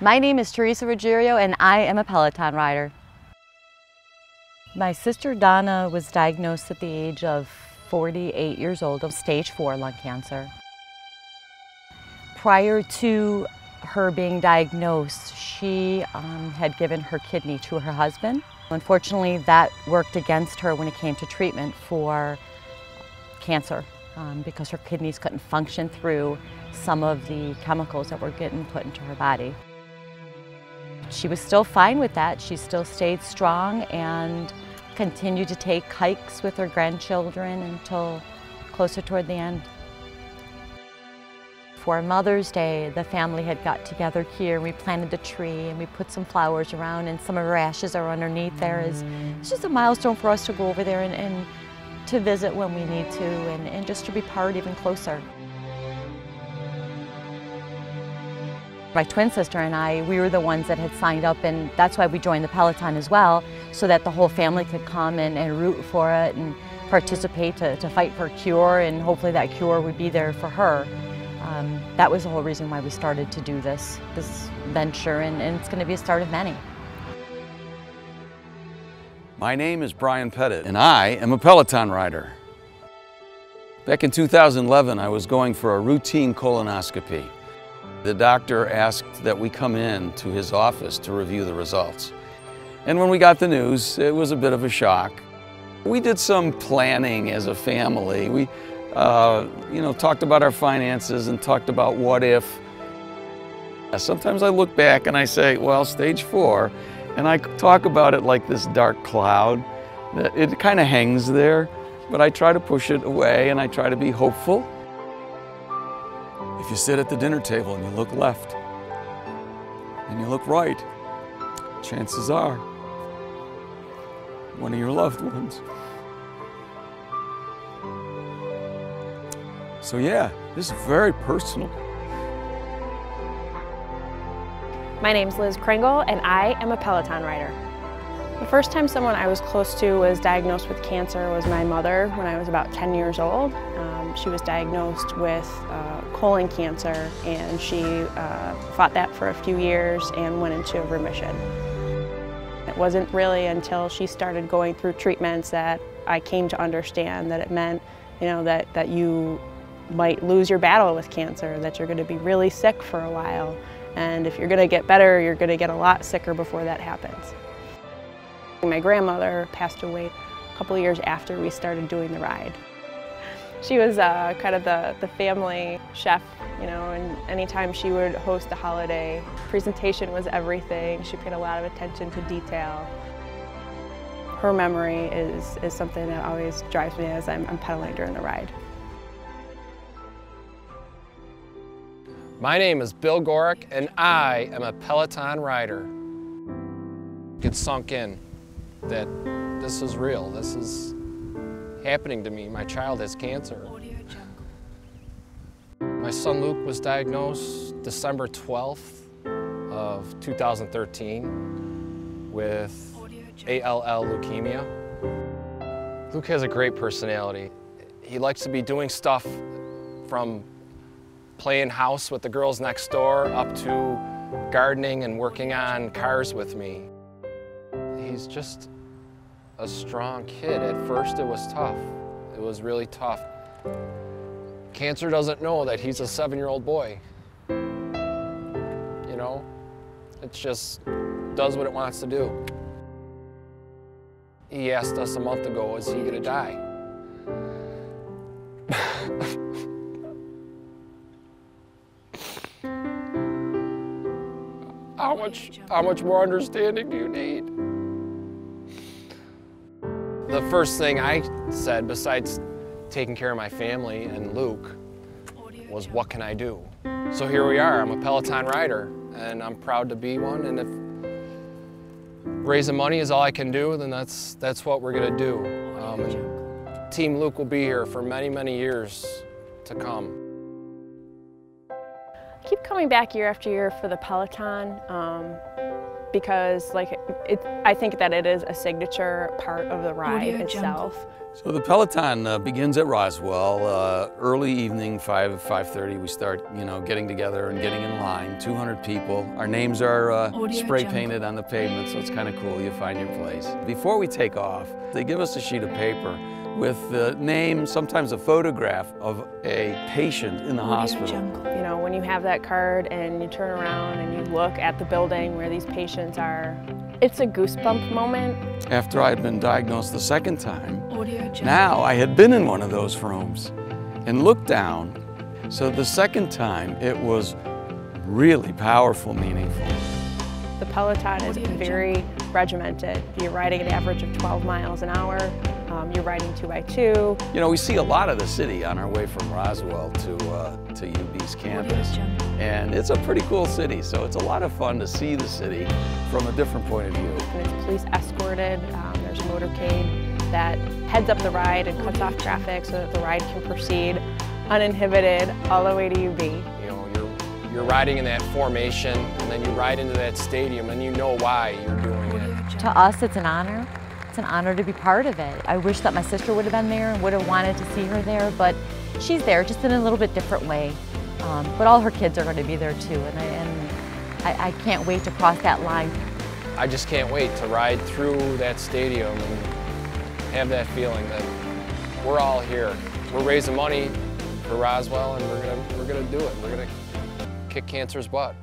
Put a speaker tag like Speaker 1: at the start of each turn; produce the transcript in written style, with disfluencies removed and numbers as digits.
Speaker 1: My name is Teresa Ruggiero and I am a Peloton rider. My sister Donna was diagnosed at the age of 48 years old of stage 4 lung cancer. Prior to her being diagnosed, she had given her kidney to her husband. Unfortunately, that worked against her when it came to treatment for cancer because her kidneys couldn't function through some of the chemicals that were getting put into her body. She was still fine with that. She still stayed strong and continued to take hikes with her grandchildren until closer toward the end. For Mother's Day, the family had got together here. We planted the tree and we put some flowers around, and some of her ashes are underneath there. It's just a milestone for us to go over there and to visit when we need to, and just to be part even closer. My twin sister and I, we were the ones that had signed up, and that's why we joined the Peloton as well, so that the whole family could come and root for it and participate to fight for a cure, and hopefully that cure would be there for her. That was the whole reason why we started to do this venture, and it's going to be a start of many.
Speaker 2: My name is Brian Pettit, and I am a Peloton rider. Back in 2011, I was going for a routine colonoscopy. The doctor asked that we come in to his office to review the results. And when we got the news, it was a bit of a shock. We did some planning as a family. We talked about our finances and talked about what if. Sometimes I look back and I say, well, stage 4, and I talk about it like this dark cloud. It kind of hangs there, but I try to push it away and I try to be hopeful. If you sit at the dinner table and you look left and you look right, chances are one of your loved ones. So yeah, this is very personal.
Speaker 3: My name's Liz Kringle and I am a Peloton rider. The first time someone I was close to was diagnosed with cancer was my mother when I was about 10 years old. She was diagnosed with colon cancer, and she fought that for a few years and went into remission. It wasn't really until she started going through treatments that I came to understand that it meant, that you might lose your battle with cancer, that you're going to be really sick for a while, and if you're going to get better, you're going to get a lot sicker before that happens. My grandmother passed away a couple of years after we started doing the ride. She was kind of the family chef, and anytime she would host a holiday, presentation was everything. She paid a lot of attention to detail. Her memory is something that always drives me as I'm pedaling during the ride.
Speaker 4: My name is Bill Gorick, and I am a Peloton rider. It sunk in that this is real. This is happening to me. My child has cancer. My son Luke was diagnosed December 12th of 2013 with ALL leukemia. Luke has a great personality. He likes to be doing stuff from playing house with the girls next door up to gardening and working on cars with me. He's just a strong kid. At first it was tough. It was really tough. Cancer doesn't know that he's a 7-year-old boy. It just does what it wants to do. He asked us a month ago, is he gonna die? How much more understanding do you need? The first thing I said, besides taking care of my family and Luke, was what can I do? So here we are. I'm a Peloton rider, and I'm proud to be one. And if raising money is all I can do, then that's what we're gonna do. Team Luke will be here for many, many years to come.
Speaker 3: I keep coming back year after year for the Peloton. because I think that it is a signature part of the ride itself.
Speaker 2: So the Peloton begins at Roswell. Early evening, 5:30, we start, getting together and getting in line. 200 people. Our names are spray painted on the pavement, so it's kind of cool. You find your place. Before we take off, they give us a sheet of paper with the name, sometimes a photograph of a patient in the hospital.
Speaker 3: When you have that card and you turn around and you look at the building where these patients are, it's a goosebump moment.
Speaker 2: After I had been diagnosed the second time, now I had been in one of those rooms and looked down. So the second time, it was really powerful, meaningful.
Speaker 3: The Peloton is very regimented. You're riding an average of 12 miles an hour. You're riding 2x2.
Speaker 2: We see a lot of the city on our way from Roswell to UB's campus. And it's a pretty cool city, so it's a lot of fun to see the city from a different point of view.
Speaker 3: And it's police escorted. There's a motorcade that heads up the ride and cuts off traffic so that the ride can proceed uninhibited all the way to UB.
Speaker 4: You're riding in that formation, and then you ride into that stadium, and you know why you're doing it.
Speaker 1: To us, it's an honor. It's an honor to be part of it. I wish that my sister would have been there and would have wanted to see her there, but she's there just in a little bit different way. But all her kids are going to be there too, and I can't wait to cross that line.
Speaker 4: I just can't wait to ride through that stadium and have that feeling that we're all here. We're raising money for Roswell, and we're gonna do it. We're gonna kick cancer's butt.